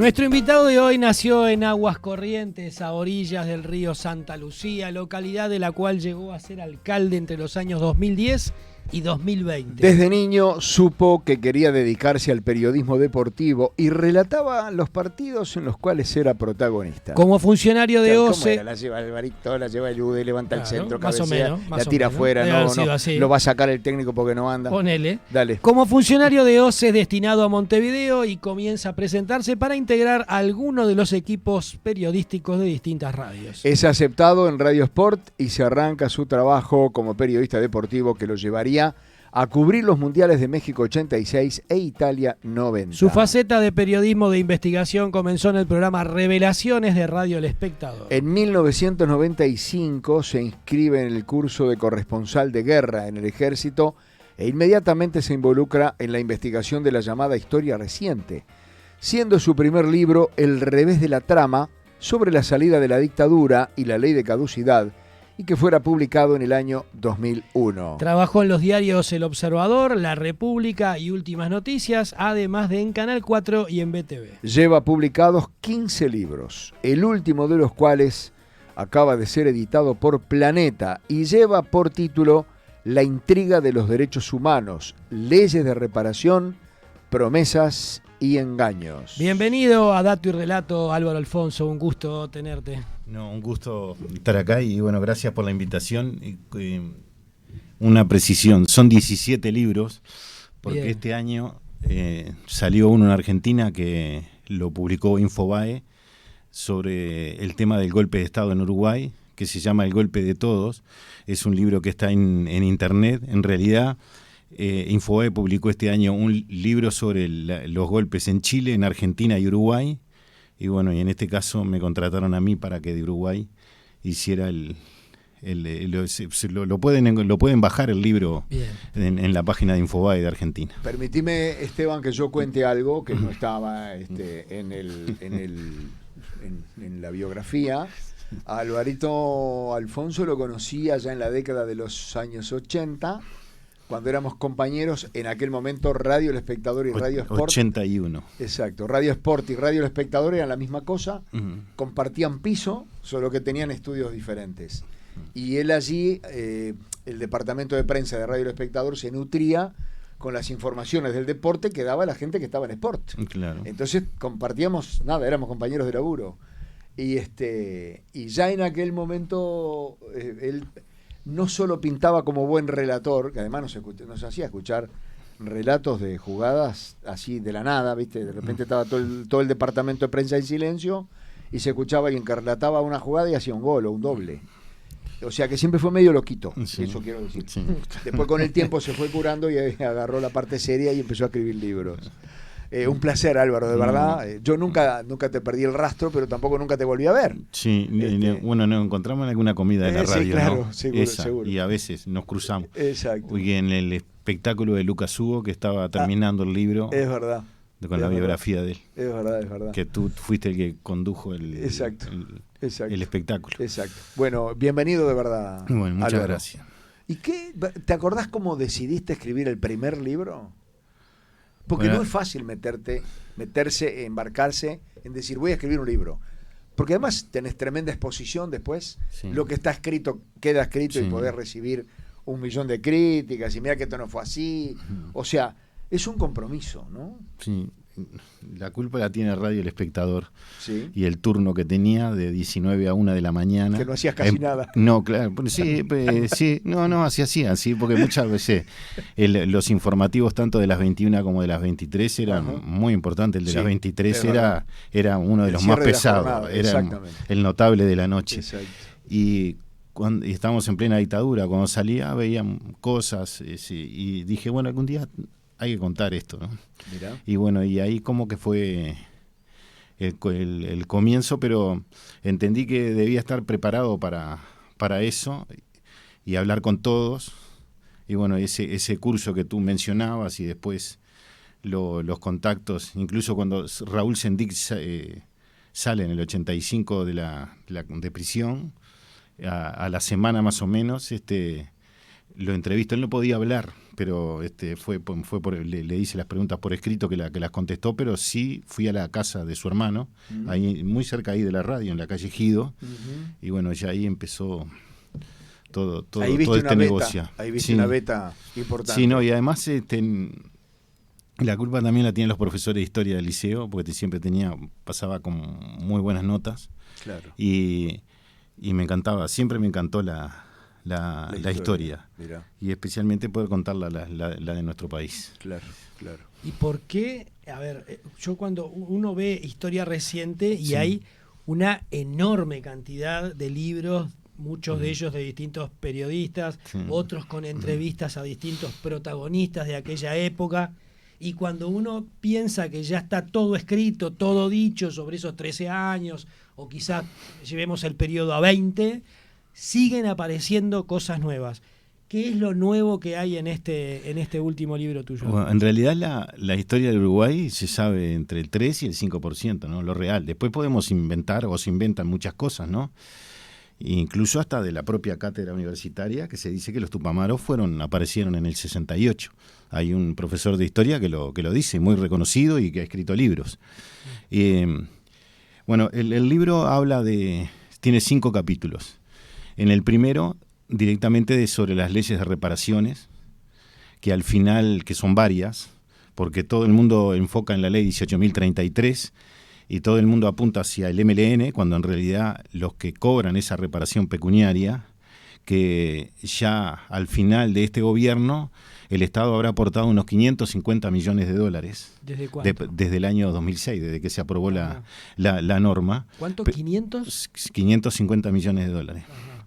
Nuestro invitado de hoy nació en Aguas Corrientes, a orillas del río Santa Lucía, localidad de la cual llegó a ser alcalde entre los años 2010 y 2020. Desde niño supo que quería dedicarse al periodismo deportivo y relataba los partidos en los cuales era protagonista. Como funcionario de ¿Cómo OCE... era? La lleva Alvarito, la lleva el UD, levanta el centro, más o cabecea, menos, la tira afuera, no, lo va a sacar el técnico porque no anda. Ponele. Dale. Como funcionario de OCE es destinado a Montevideo y comienza a presentarse para integrar alguno de los equipos periodísticos de distintas radios. Es aceptado en Radio Sport y se arranca su trabajo como periodista deportivo que lo llevaría a cubrir los mundiales de México 86 e Italia 90. Su faceta de periodismo de investigación comenzó en el programa Revelaciones de Radio El Espectador. En 1995 se inscribe en el curso de corresponsal de guerra en el ejército e inmediatamente se involucra en la investigación de la llamada historia reciente, siendo su primer libro El revés de la trama, sobre la salida de la dictadura y la ley de caducidad, y que fuera publicado en el año 2001. Trabajó en los diarios El Observador, La República y Últimas Noticias, además de en Canal 4 y en BTV. Lleva publicados 15 libros, el último de los cuales acaba de ser editado por Planeta y lleva por título La intriga de los derechos humanos, leyes de reparación, promesas y engaños. Bienvenido a Dato y Relato, Álvaro Alfonso, un gusto tenerte. No, un gusto estar acá y bueno, gracias por la invitación. Una precisión, son 17 libros, porque Bien. este año salió uno en Argentina que lo publicó Infobae sobre el tema del golpe de Estado en Uruguay, que se llama El golpe de todos. Es un libro que está en internet. En realidad, Infobae publicó este año un libro sobre los golpes en Chile, en Argentina y Uruguay. Y bueno, y en este caso me contrataron a mí para que de Uruguay hiciera lo pueden bajar el libro en la página de Infobae de Argentina. Permitime, Esteban, que yo cuente algo que no estaba en la biografía. A Alvarito Alfonso lo conocí allá en la década de los años 80, cuando éramos compañeros, en aquel momento Radio El Espectador y Radio Sport. 81. Exacto, Radio Sport y Radio El Espectador eran la misma cosa, compartían piso, solo que tenían estudios diferentes. Y él allí, el departamento de prensa de Radio El Espectador se nutría con las informaciones del deporte que daba la gente que estaba en Sport. Claro. Entonces compartíamos, éramos compañeros de laburo. Y ya en aquel momento él no solo pintaba como buen relator, que además nos hacía escuchar relatos de jugadas así de la nada, ¿viste? De repente estaba todo el departamento de prensa en silencio y se escuchaba alguien que relataba una jugada y hacía un gol o un doble. O sea que siempre fue medio loquito, sí, eso quiero decir. Sí. Después con el tiempo se fue curando y agarró la parte seria y empezó a escribir libros. Un placer, Álvaro, de verdad. Yo nunca te perdí el rastro, pero tampoco nunca te volví a ver. Sí, bueno, nos encontramos en alguna comida de la radio, sí, claro, ¿no? Seguro. Y a veces nos cruzamos. Exacto. Y en el espectáculo de Lucas Hugo, que estaba terminando el libro. Es verdad. Con la biografía de él. Es verdad. Que tú fuiste el que condujo el espectáculo. Exacto. Bueno, bienvenido de verdad. Bueno, muchas Álvaro. gracias. ¿Y te acordás cómo decidiste escribir el primer libro? Porque no es fácil meterse, embarcarse en decir voy a escribir un libro. Porque además tenés tremenda exposición después. Sí. Lo que está escrito queda escrito y podés recibir 1 millón de críticas y mira que esto no fue así. O sea, es un compromiso, ¿no? Sí. La culpa la tiene Radio El Espectador. ¿Sí? Y el turno que tenía de 19 a 1 de la mañana. Que no hacías casi nada. No, claro. Sí, no, así hacían, sí, porque muchas veces los informativos tanto de las 21 como de las 23 eran muy importantes. El de las 23 era uno de los más pesados. Era el notable de la noche. Exacto. Y estábamos en plena dictadura. Cuando salía veía cosas y dije, bueno, algún día hay que contar esto, ¿no? Mirá. Y bueno, y ahí como que fue el comienzo, pero entendí que debía estar preparado para eso y hablar con todos. Y bueno, ese curso que tú mencionabas y después los contactos, incluso cuando Raúl Sendic sale en el 85 de prisión, a la semana más o menos, lo entrevisto. Él no podía hablar, pero le hice las preguntas por escrito que las contestó, pero sí fui a la casa de su hermano, ahí muy cerca ahí de la radio, en la calle Gido, y bueno, ya ahí empezó todo este negocio. Ahí viste una beta importante. Sí, no, y además la culpa también la tienen los profesores de historia del liceo, porque pasaba con muy buenas notas. Claro. Y me encantaba, siempre me encantó la historia. Mirá. Y especialmente poder contar la de nuestro país. Claro. ¿Y por qué? A ver, yo cuando uno ve historia reciente y hay una enorme cantidad de libros, muchos de ellos de distintos periodistas, otros con entrevistas a distintos protagonistas de aquella época, y cuando uno piensa que ya está todo escrito, todo dicho sobre esos 13 años, o quizás llevemos el periodo a 20, siguen apareciendo cosas nuevas. ¿Qué es lo nuevo que hay en este último libro tuyo? Bueno, en realidad la historia de Uruguay se sabe entre el 3 y el 5%, ¿no? Lo real. Después podemos inventar, o se inventan muchas cosas, ¿no? Incluso hasta de la propia cátedra universitaria, que se dice que los Tupamaros aparecieron en el 68. Hay un profesor de historia que lo dice, muy reconocido y que ha escrito libros. Bueno, el libro tiene 5 capítulos. En el primero, directamente sobre las leyes de reparaciones, que al final, que son varias, porque todo el mundo enfoca en la ley 18.033, y todo el mundo apunta hacia el MLN, cuando en realidad los que cobran esa reparación pecuniaria, que ya al final de este gobierno, el Estado habrá aportado unos 550 millones de dólares. ¿Desde cuánto? Desde el año 2006, desde que se aprobó la norma. ¿Cuánto? ¿500? 550 millones de dólares. Ajá.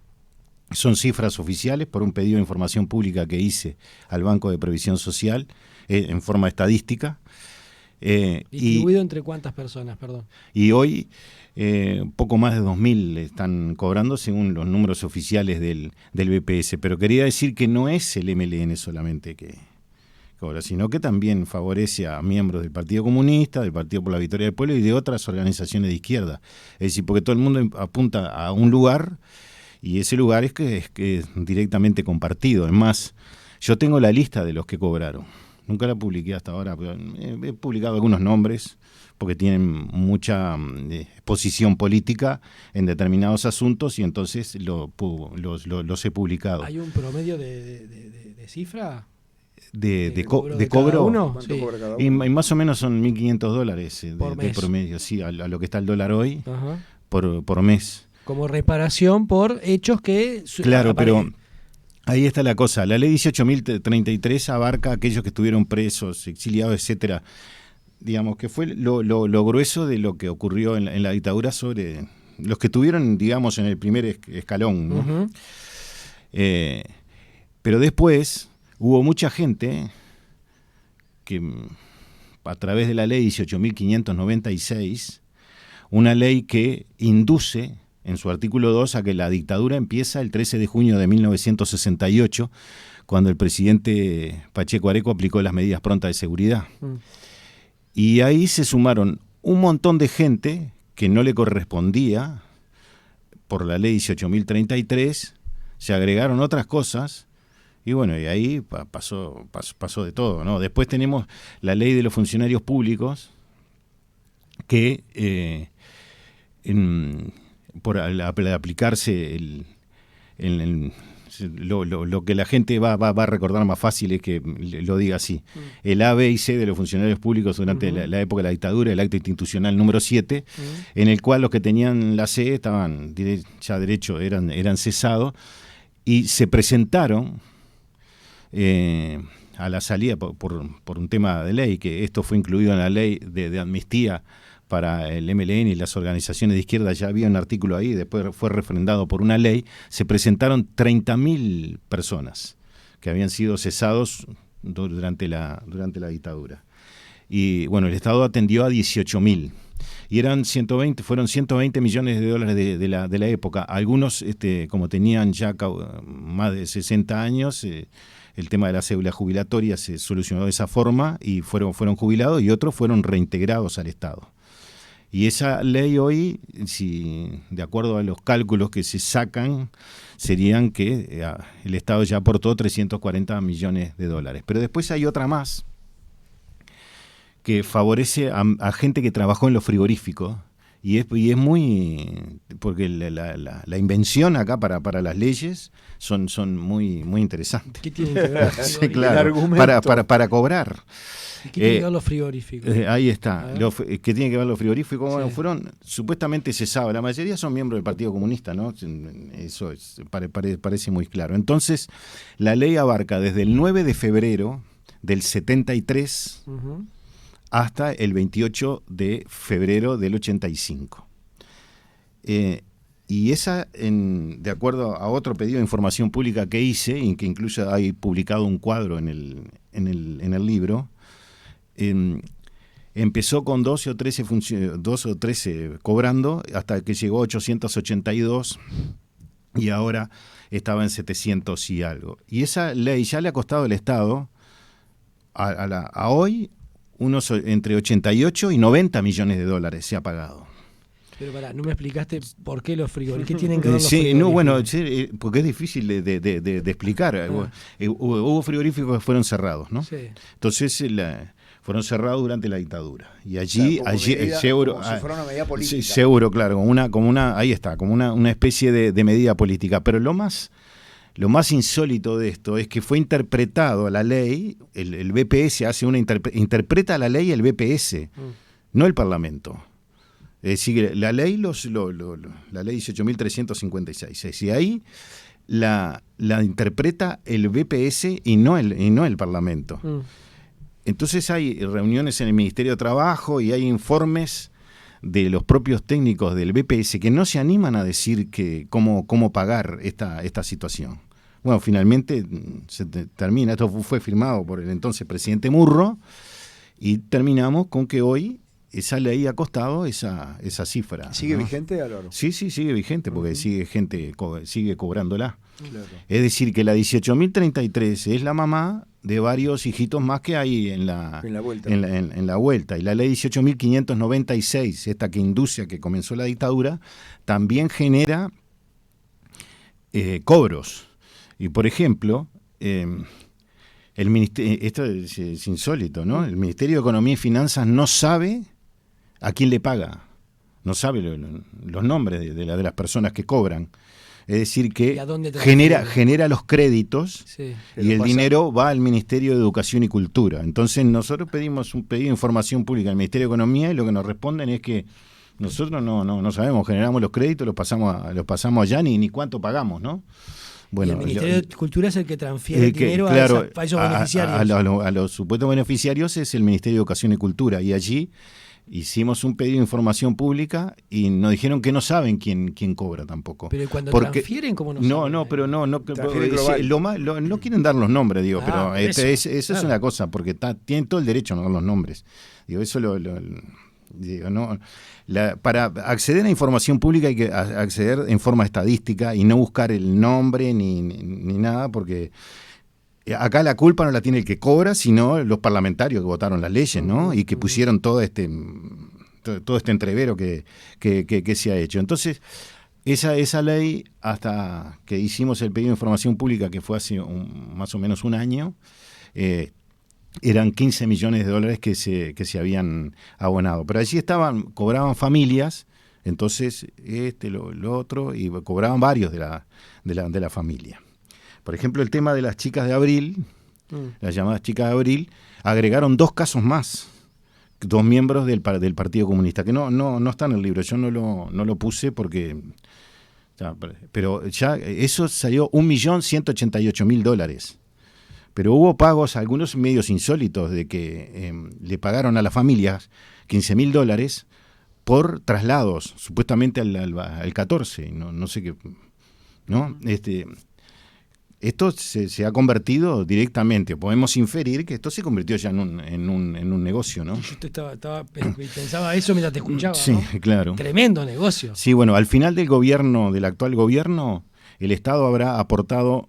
Son cifras oficiales por un pedido de información pública que hice al Banco de Previsión Social en forma estadística. ¿Distribuido entre cuántas personas, perdón? Y hoy poco más de 2.000 están cobrando según los números oficiales del BPS. Pero quería decir que no es el MLN solamente que cobra, sino que también favorece a miembros del Partido Comunista, del Partido por la Victoria del Pueblo y de otras organizaciones de izquierda. Es decir, porque todo el mundo apunta a un lugar y ese lugar es directamente compartido. Es más, yo tengo la lista de los que cobraron. Nunca la publiqué hasta ahora, pero he publicado algunos nombres porque tienen mucha posición política en determinados asuntos y entonces los he publicado. ¿Hay un promedio de cifra? ¿De cobro? ¿Cuánto Sí. cobra cada uno? Y más o menos son $1.500 Por de mes. promedio, sí, a lo que está el dólar hoy, Ajá. por mes. Como reparación por hechos que... Claro, pero ahí está la cosa. La ley 18.033 abarca a aquellos que estuvieron presos, exiliados, etcétera. Digamos que fue lo grueso de lo que ocurrió en la dictadura sobre los que estuvieron, digamos, en el primer escalón, ¿no? Uh-huh. Pero después hubo mucha gente que a través de la ley 18.596, una ley que induce en su artículo 2 a que la dictadura empieza el 13 de junio de 1968, cuando el presidente Pacheco Areco aplicó las medidas prontas de seguridad. Y ahí se sumaron un montón de gente que no le correspondía por la ley 18.033, se agregaron otras cosas, y bueno, y ahí pasó de todo, ¿no? Después tenemos la ley de los funcionarios públicos, que por aplicarse lo que la gente va a recordar más fácil es que lo diga así. El A, B y C de los funcionarios públicos durante la época de la dictadura, el acto institucional número 7, en el cual los que tenían la C estaban ya derecho, eran cesados, y se presentaron a la salida por un tema de ley, que esto fue incluido en la ley de amnistía para el MLN y las organizaciones de izquierda. Ya había un artículo ahí, después fue refrendado por una ley. Se presentaron 30.000 personas que habían sido cesados durante la dictadura. Y bueno, el Estado atendió a 18.000. Y fueron 120 millones de dólares de la época. Algunos, como tenían ya más de 60 años, el tema de la cédula jubilatoria se solucionó de esa forma y fueron jubilados, y otros fueron reintegrados al Estado. Y esa ley hoy, si de acuerdo a los cálculos que se sacan, serían que el Estado ya aportó 340 millones de dólares. Pero después hay otra más que favorece a gente que trabajó en los frigoríficos. Y es muy... porque la invención acá para las leyes son muy interesantes. ¿Qué tienen que ver? Sí, claro, para cobrar. ¿Qué tienen que ver los frigoríficos? Ahí está. ¿Qué tiene que ver los frigoríficos? Bueno, fueron, supuestamente se sabe, la mayoría son miembros del Partido Comunista, ¿no? Eso parece muy claro. Entonces, la ley abarca desde el 9 de febrero del 73... Uh-huh. hasta el 28 de febrero del 85. Y esa, de acuerdo a otro pedido de información pública que hice, y que incluso hay publicado un cuadro en el libro, empezó con 12 o 13 cobrando, hasta que llegó a 882, y ahora estaba en 700 y algo. Y esa ley ya le ha costado al Estado, a hoy, unos entre 88 y 90 millones de dólares se ha pagado. Pero no me explicaste por qué los frigoríficos. ¿Qué tienen que ver los frigoríficos? No, bueno, porque es difícil de explicar. Hubo frigoríficos que fueron cerrados, ¿no? Sí. Entonces fueron cerrados durante la dictadura. Y allí seguro, como si fuera una medida política. Seguro, claro, como una ahí está, como una especie de medida política. Pero lo más insólito de esto es que fue interpretado la ley, el BPS interpreta la ley el BPS, no el Parlamento. Es decir, la ley la ley 18.356, y ahí la interpreta el BPS y no el Parlamento. Entonces hay reuniones en el Ministerio de Trabajo y hay informes de los propios técnicos del BPS que no se animan a decir cómo pagar esta situación. Bueno, finalmente se termina, esto fue firmado por el entonces presidente Murro, y terminamos con que hoy esa ley ha costado esa cifra. ¿Sigue ¿no? vigente, Álvaro? Sí, sigue vigente, porque sigue cobrándola. Claro. Es decir, que la 18.033 es la mamá de varios hijitos más que hay en la vuelta. En la vuelta. Y la ley 18.596, esta que induce a que comenzó la dictadura, también genera cobros. Y por ejemplo, el ministerio, esto es insólito, ¿no? El Ministerio de Economía y Finanzas no sabe a quién le paga, no sabe los nombres de las personas que cobran. Es decir, que genera los créditos, sí, y el dinero va al Ministerio de Educación y Cultura. Entonces nosotros pedimos un pedido de información pública al Ministerio de Economía, y lo que nos responden es que nosotros no sabemos, generamos los créditos, los pasamos allá, ni cuánto pagamos, ¿no? Bueno, y el Ministerio de Cultura es el que transfiere el dinero a esos beneficiarios. A los supuestos beneficiarios es el Ministerio de Educación y Cultura, y allí hicimos un pedido de información pública y nos dijeron que no saben quién cobra tampoco. Pero cuando transfieren, ¿cómo no saben? No quieren dar los nombres, digo, pero eso es una cosa, porque tienen todo el derecho a no dar los nombres. Digo, eso digo, no. Para acceder a información pública hay que acceder en forma estadística y no buscar el nombre ni nada, porque acá la culpa no la tiene el que cobra, sino los parlamentarios que votaron las leyes, ¿no? Y que pusieron todo este entrevero que se ha hecho. Entonces, esa ley, hasta que hicimos el pedido de información pública, que fue hace más o menos un año, eran 15 millones de dólares que se habían abonado. Pero allí cobraban familias, entonces lo otro, y cobraban varios de la familia. Por ejemplo, el tema de las chicas de abril, las llamadas chicas de abril, agregaron 2 casos más, 2 miembros del Partido Comunista, que no está en el libro, yo no lo puse porque... pero ya eso salió $1.188.000. Pero hubo pagos, algunos medios insólitos, de que le pagaron a las familias $15.000 por traslados, supuestamente al 14, no sé qué, ¿no? Esto se ha convertido directamente, podemos inferir que esto se convirtió ya en un negocio, ¿no? Yo pensaba eso mientras te escuchaba, sí, ¿no? Claro. Tremendo negocio. Sí, bueno, al final del actual gobierno, el Estado habrá aportado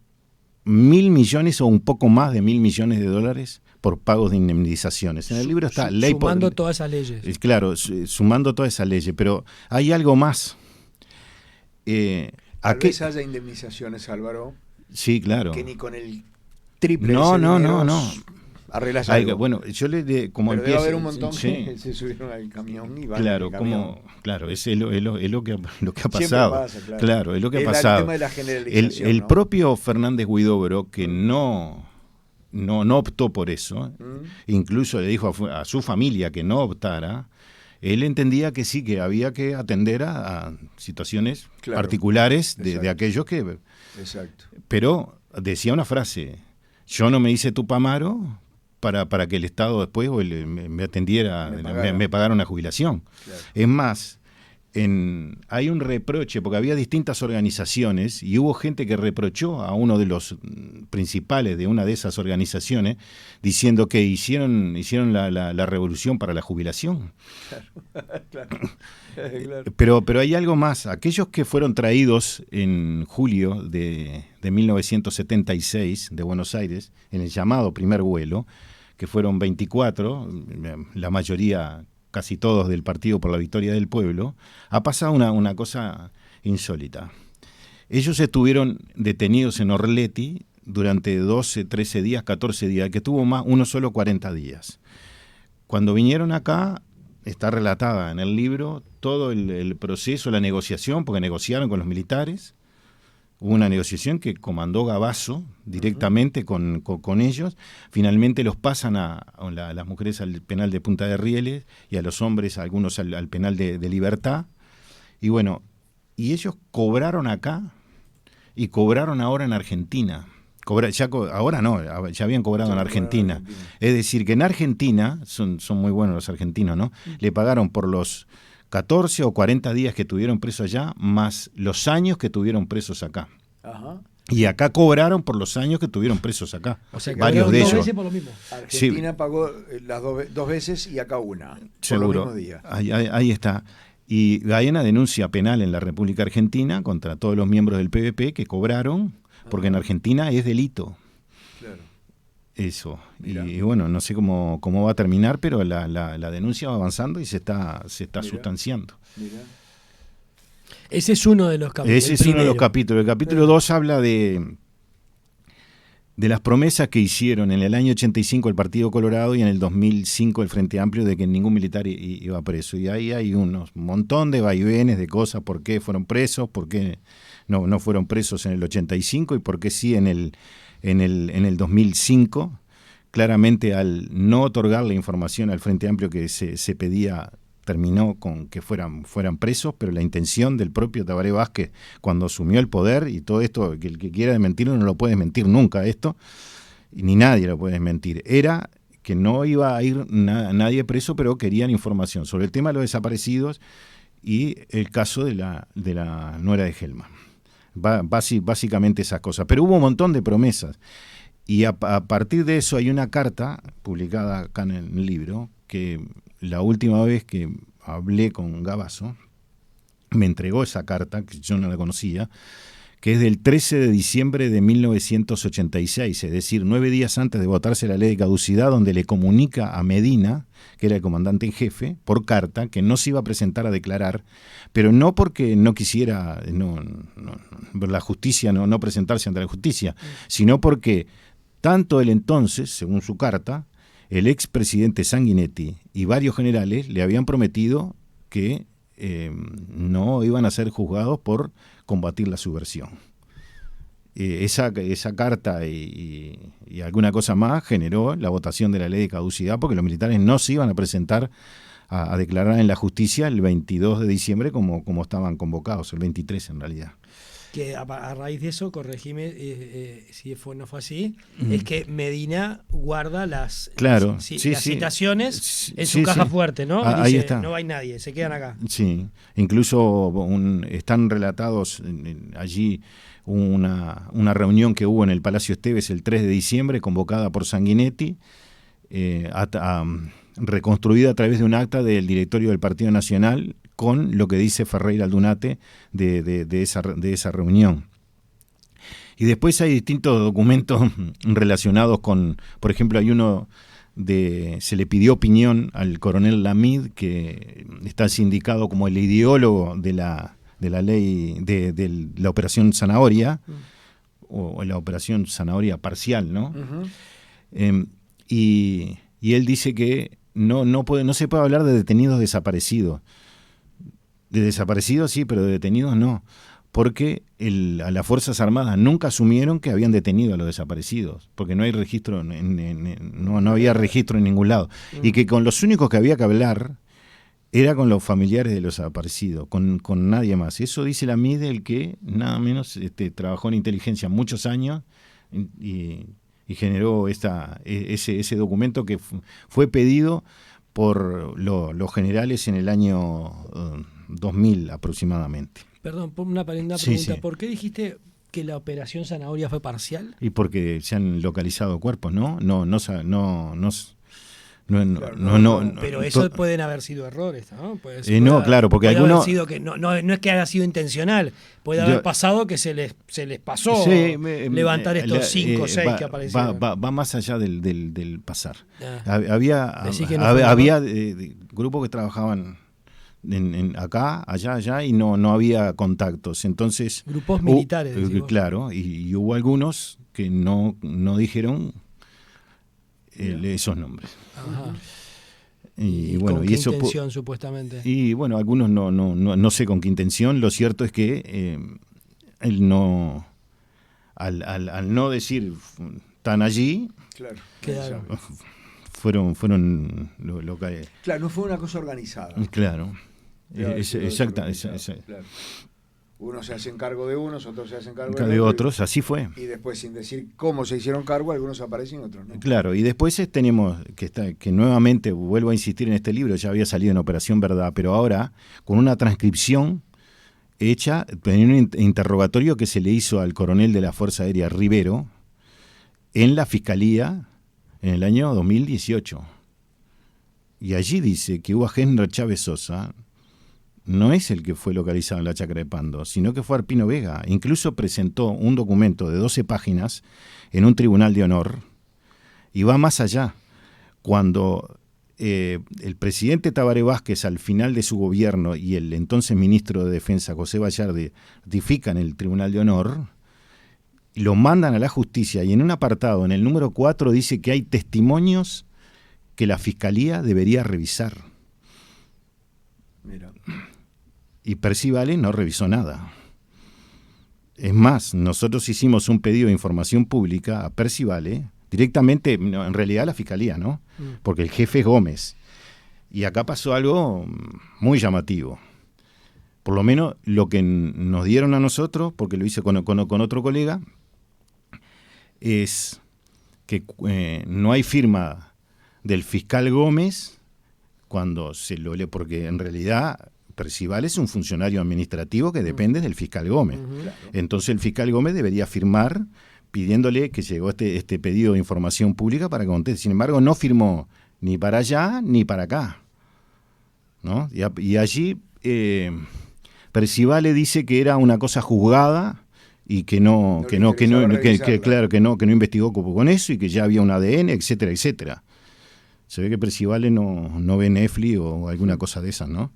1.000 millones o un poco más de 1.000 millones de dólares por pagos de indemnizaciones. En el libro está ley sumando todas esas leyes. Claro, sumando todas esas leyes, pero hay algo más. Tal vez haya indemnizaciones, Álvaro. Sí, claro. Que ni con el triple no. arreglas algo. Bueno, yo como pero empieza, debe haber un montón sí. que se subieron al camión y van claro, en el camión. claro, es lo que ha pasado. Pasa, claro, es lo que ha pasado. El tema de la generalización, el ¿no? propio Fernández Huidobro, que no optó por eso, incluso le dijo a su familia que no optara, él entendía que sí, que había que atender a situaciones particulares de aquellos que... Exacto. Pero decía una frase: yo no me hice Tupamaro para que el Estado después me atendiera, me pagara una jubilación. Claro. Es más, hay un reproche, porque había distintas organizaciones y hubo gente que reprochó a uno de los principales de una de esas organizaciones diciendo que hicieron la revolución para la jubilación. Claro. Pero hay algo más. Aquellos que fueron traídos en julio de 1976 de Buenos Aires, en el llamado primer vuelo, que fueron 24, la mayoría, casi todos del Partido por la Victoria del Pueblo, ha pasado una cosa insólita. Ellos estuvieron detenidos en Orleti durante 12, 13 días, 14 días, que tuvo uno solo 40 días. Cuando vinieron acá, está relatada en el libro todo el proceso, la negociación, porque negociaron con los militares. Hubo una negociación que comandó Gavazo directamente con ellos. Finalmente los pasan a las mujeres al penal de Punta de Rieles y a los hombres, algunos al penal de Libertad. Y bueno, y ellos cobraron acá y cobraron ahora en Argentina. Ahora no, ya habían cobrado en Argentina. Es decir, que en Argentina, son muy buenos los argentinos, ¿no? Le pagaron por los 14 o 40 días que tuvieron presos allá, más los años que tuvieron presos acá. Ajá. Y acá cobraron por los años que tuvieron presos acá. O sea, varios de ellos. 2 veces por lo mismo. Argentina pagó las dos veces y acá una. Seguro. Por los mismos días. Ahí está. Y hay una denuncia penal en la República Argentina contra todos los miembros del PVP que cobraron, porque en Argentina es delito. Claro. Eso. Y bueno, no sé cómo va a terminar, pero la denuncia va avanzando y se está sustanciando. Mira. Ese es uno de los capítulos. Ese es uno de los capítulos. El capítulo 2 habla de las promesas que hicieron en el año 85 el Partido Colorado y en el 2005 el Frente Amplio de que ningún militar iba preso. Y ahí hay un montón de vaivenes de cosas, por qué fueron presos, por qué no fueron presos en el 85 y por qué sí en el 2005. Claramente, al no otorgar la información al Frente Amplio que se pedía, terminó con que fueran presos, pero la intención del propio Tabaré Vázquez cuando asumió el poder, y todo esto, que el que quiera desmentirlo no lo puede desmentir nunca esto, ni nadie lo puede desmentir, era que no iba a ir nadie preso, pero querían información sobre el tema de los desaparecidos y el caso de la nuera de Helma. Básicamente esas cosas. Pero hubo un montón de promesas. Y a partir de eso hay una carta publicada acá en el libro que la última vez que hablé con Gavazo me entregó esa carta, que yo no la conocía, que es del 13 de diciembre de 1986, es decir, 9 días antes de votarse la ley de caducidad, donde le comunica a Medina, que era el comandante en jefe, por carta, que no se iba a presentar a declarar, pero no porque no quisiera la justicia, no presentarse ante la justicia, sino porque tanto el entonces, según su carta, el expresidente Sanguinetti y varios generales le habían prometido que no iban a ser juzgados por combatir la subversión. Esa carta y alguna cosa más generó la votación de la ley de caducidad, porque los militares no se iban a presentar a declarar en la justicia el 22 de diciembre como estaban convocados, el 23 en realidad. Que a raíz de eso, corregime si no fue así, es que Medina guarda las citaciones en su caja fuerte, ¿no? Dice, ahí está. No hay nadie, se quedan acá. Sí, incluso están relatados allí una reunión que hubo en el Palacio Esteves el 3 de diciembre, convocada por Sanguinetti, reconstruida a través de un acta del directorio del Partido Nacional, con lo que dice Ferreira Aldunate de esa reunión. Y después hay distintos documentos relacionados con, por ejemplo, hay uno se le pidió opinión al coronel Lamid, que está sindicado como el ideólogo de la ley de la operación Zanahoria, o la operación Zanahoria parcial, ¿no? Y él dice que no se puede hablar de detenidos desaparecidos. De desaparecidos sí, pero de detenidos no. Porque a las Fuerzas Armadas nunca asumieron que habían detenido a los desaparecidos, porque no hay registro, no había registro en ningún lado. Y que con los únicos que había que hablar era con los familiares de los desaparecidos, con nadie más. Eso dice la MIDE, el que nada menos trabajó en inteligencia muchos años y generó ese documento que fue pedido por los generales en el año 2000 aproximadamente. Perdón, una pregunta. Sí. ¿Por qué dijiste que la operación Zanahoria fue parcial? Y porque se han localizado cuerpos, ¿no? Pero eso pueden haber sido errores, ¿no? Claro, porque algunos... no es que haya sido intencional, puede haber pasado que se les pasó levantar estos 5 o 6 que aparecieron. Va más allá del pasar. Había grupos que trabajaban acá, allá, y no había contactos. Entonces, grupos militares. Claro, y hubo algunos que no dijeron esos nombres. Ajá. Y bueno, ¿con qué intención supuestamente? Y bueno, algunos no sé con qué intención. Lo cierto es que él no, al no decir tan allí, claro. fueron lo que... Claro, no fue una cosa organizada. Claro. Exactamente. Claro. Unos se hacen cargo de unos, otros se hacen cargo de otros, así fue. Y después, sin decir cómo se hicieron cargo, algunos aparecen y otros no. Claro, y después tenemos que nuevamente, vuelvo a insistir en este libro, ya había salido en Operación Verdad, pero ahora con una transcripción hecha en un interrogatorio que se le hizo al coronel de la Fuerza Aérea Rivero en la Fiscalía en el año 2018. Y allí dice que Hugo Henry Chávez Sosa no es el que fue localizado en la Chacra de Pando, sino que fue Arpino Vega. Incluso presentó un documento de 12 páginas en un tribunal de honor, y va más allá. Cuando el presidente Tabaré Vázquez, al final de su gobierno, y el entonces ministro de Defensa, José Bayardi, ratifican el tribunal de honor, lo mandan a la justicia, y en un apartado, en el número 4, dice que hay testimonios que la Fiscalía debería revisar. Mira. Y Percy Vale no revisó nada. Es más, nosotros hicimos un pedido de información pública a Percy Vale, directamente, en realidad a la Fiscalía, ¿no? Porque el jefe es Gómez. Y acá pasó algo muy llamativo. Por lo menos lo que nos dieron a nosotros, porque lo hice con otro colega, es que no hay firma del fiscal Gómez cuando se lo lee, porque en realidad Percival es un funcionario administrativo que depende del fiscal Gómez. Claro. Entonces el fiscal Gómez debería firmar pidiéndole que llegó este pedido de información pública para que conteste. Sin embargo, no firmó ni para allá ni para acá, ¿no? Y allí Percival le dice que era una cosa juzgada y que no investigó con eso, y que ya había un ADN, etcétera, etcétera. Se ve que Percival no ve Netflix o alguna cosa de esas, ¿no?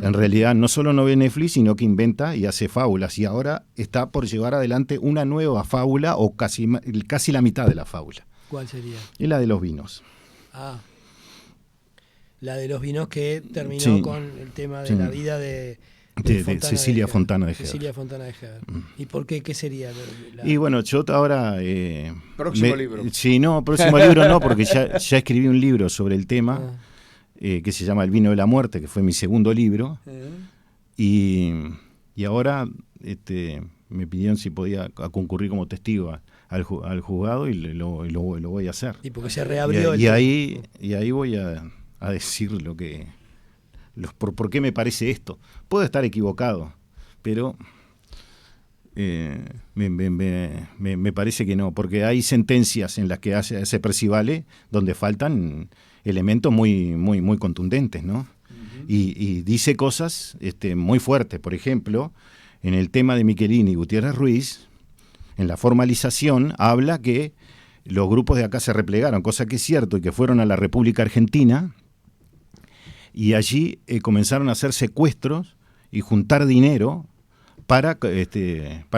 En realidad no solo no ve Netflix, sino que inventa y hace fábulas, y ahora está por llevar adelante una nueva fábula, o casi la mitad de la fábula. ¿Cuál sería? Es la de los vinos. La de los vinos, que terminó con el tema de la vida de Cecilia Fontana de Heber. Cecilia Fontana de Heber. ¿Y por qué? ¿Qué sería? Y bueno, yo ahora... próximo libro. Sí, no, próximo libro no, porque ya escribí un libro sobre el tema, que se llama El vino de la muerte, que fue mi segundo libro. Y ahora me pidieron si podía concurrir como testigo al juzgado, y lo voy a hacer. Y porque se reabrió y ahí voy a decir lo que... ¿Por qué me parece esto? Puedo estar equivocado, pero me parece que no, porque hay sentencias en las que hace Percivale donde faltan elementos muy, muy, muy contundentes, ¿no? Y dice cosas muy fuertes. Por ejemplo, en el tema de Michelini y Gutiérrez Ruiz, en la formalización habla que los grupos de acá se replegaron, cosa que es cierto, y que fueron a la República Argentina, y allí comenzaron a hacer secuestros y juntar dinero para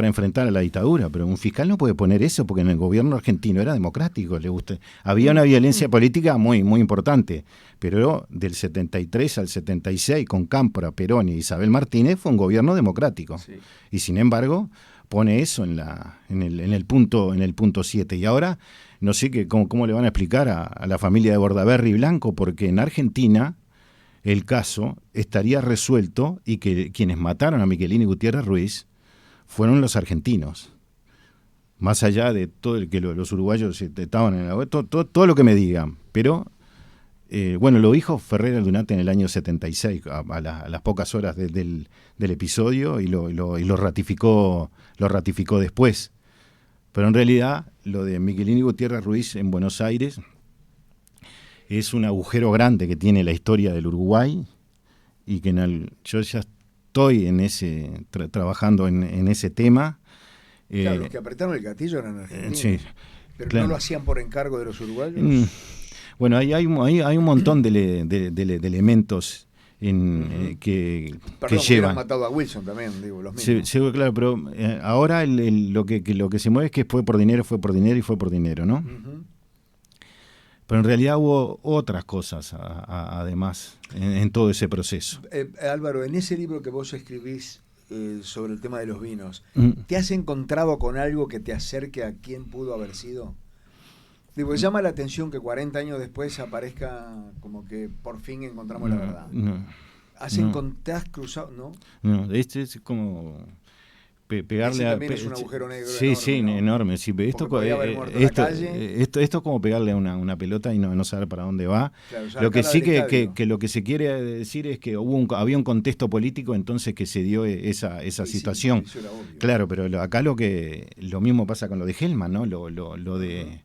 enfrentar a la dictadura. Pero un fiscal no puede poner eso, porque en el gobierno argentino era democrático, había una violencia política muy, muy importante, pero del 73 al 76, con Cámpora, Perón y Isabel Martínez, fue un gobierno democrático. Sí. Y sin embargo, pone eso en el punto 7. Y ahora, no sé cómo le van a explicar a la familia de Bordaberry Blanco, porque en Argentina el caso estaría resuelto y que quienes mataron a Miquelini Gutiérrez Ruiz fueron los argentinos. Más allá de todo el que los uruguayos estaban en la todo lo que me digan. Pero, bueno, lo dijo Ferrer Aldunate en el año 76, a las pocas horas del episodio, y lo ratificó después. Pero en realidad, lo de Miquelini Gutiérrez Ruiz en Buenos Aires es un agujero grande que tiene la historia del Uruguay, y que yo ya estoy en trabajando en ese tema. Claro, los que apretaron el gatillo eran argentinos, sí, pero claro, ¿no lo hacían por encargo de los uruguayos? Bueno, hay un montón de elementos que llevan. Han matado a Wilson también, digo, los mismos. Sí, claro, pero ahora lo que se mueve es que fue por dinero, ¿no? Uh-huh. Pero en realidad hubo otras cosas, además, en todo ese proceso. Álvaro, en ese libro que vos escribís sobre el tema de los vinos, ¿te has encontrado con algo que te acerque a quién pudo haber sido? Digo, llama la atención que 40 años después aparezca como que por fin encontramos la verdad. ¿Te has cruzado? No, este es como pegarle también es un agujero negro. Sí, enorme, sí, ¿no? Enorme. Sí, esto es como pegarle a una pelota y no saber para dónde va. Claro, lo que sí que lo que se quiere decir es que había un contexto político entonces que se dio esa situación. Sí, claro, pero acá lo mismo pasa con lo de Hellman, ¿no? Lo de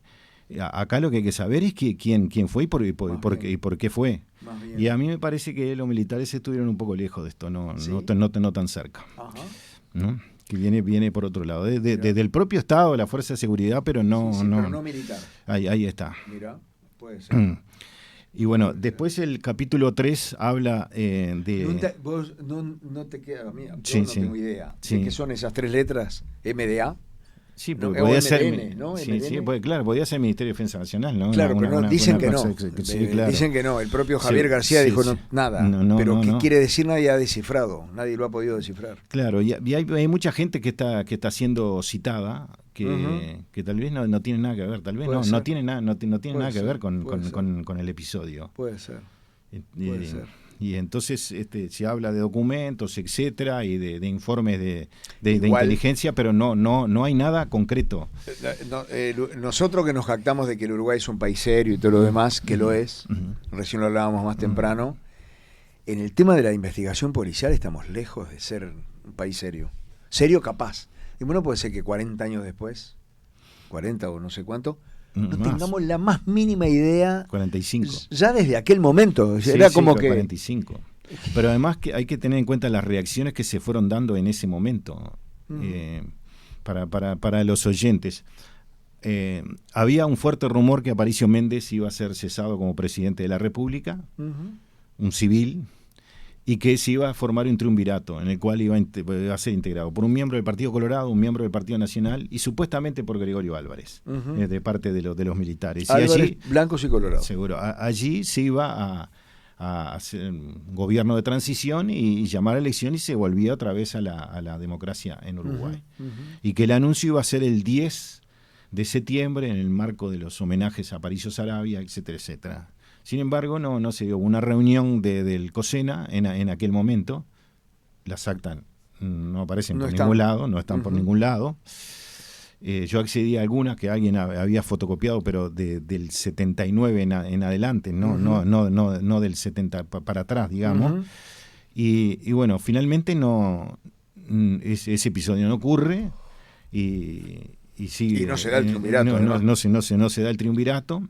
acá lo que hay que saber es quién fue y por qué fue. Y a mí me parece que los militares estuvieron un poco lejos de esto, no tan cerca. Ajá. ¿No? Que viene por otro lado, desde el propio Estado, la Fuerza de Seguridad, pero no pero no militar. Ahí está. Mira, puede ser. Y bueno, después el capítulo 3 habla de... Vos no te queda, a mí, yo no tengo idea. ¿De qué son esas 3 letras? ¿MDA? Sí, pero podía ser, ¿no? Claro, podía ser Ministerio de Defensa Nacional, ¿no? Claro, pero dicen que no. Dicen que no. El propio Javier García dijo nada. Pero ¿qué quiere decir? Nadie ha descifrado. Nadie lo ha podido descifrar. Claro, y hay mucha gente que está siendo citada que tal vez no tiene nada que ver. Tal vez no tiene nada que ver con el episodio. Puede ser. Puede ser. Y entonces se habla de documentos, etcétera, y de informes de inteligencia, pero no hay nada concreto. Nosotros que nos jactamos de que el Uruguay es un país serio y todo lo demás, que lo es, recién lo hablábamos más temprano, en el tema de la investigación policial estamos lejos de ser un país serio. Serio capaz. Y bueno, puede ser que 40 años después, 40 o no sé cuánto, no tengamos la más mínima idea. 45. Ya desde aquel momento. Era como que 45. Pero además que hay que tener en cuenta las reacciones que se fueron dando en ese momento. Para los oyentes. Había un fuerte rumor que Aparicio Méndez iba a ser cesado como presidente de la República, un civil, y que se iba a formar un triunvirato en el cual iba a ser integrado por un miembro del Partido Colorado, un miembro del Partido Nacional y supuestamente por Gregorio Álvarez, de parte de los militares. Álvarez, y allí, blancos y colorados. Seguro. Allí se iba a hacer un gobierno de transición y llamar a elección, y se volvía otra vez a la democracia en Uruguay. Y que el anuncio iba a ser el 10 de septiembre en el marco de los homenajes a Aparicio Saravia, etcétera, etcétera. Sin embargo, no se dio una reunión del COSENA en aquel momento. Las actas no aparecen por ningún lado, no están por ningún lado. Yo accedí a algunas que alguien había fotocopiado, pero del 79 en adelante, no del 70 para atrás, digamos. Y bueno, finalmente ese episodio no ocurre y sigue. Y no se da el triunvirato. No se da el triunvirato.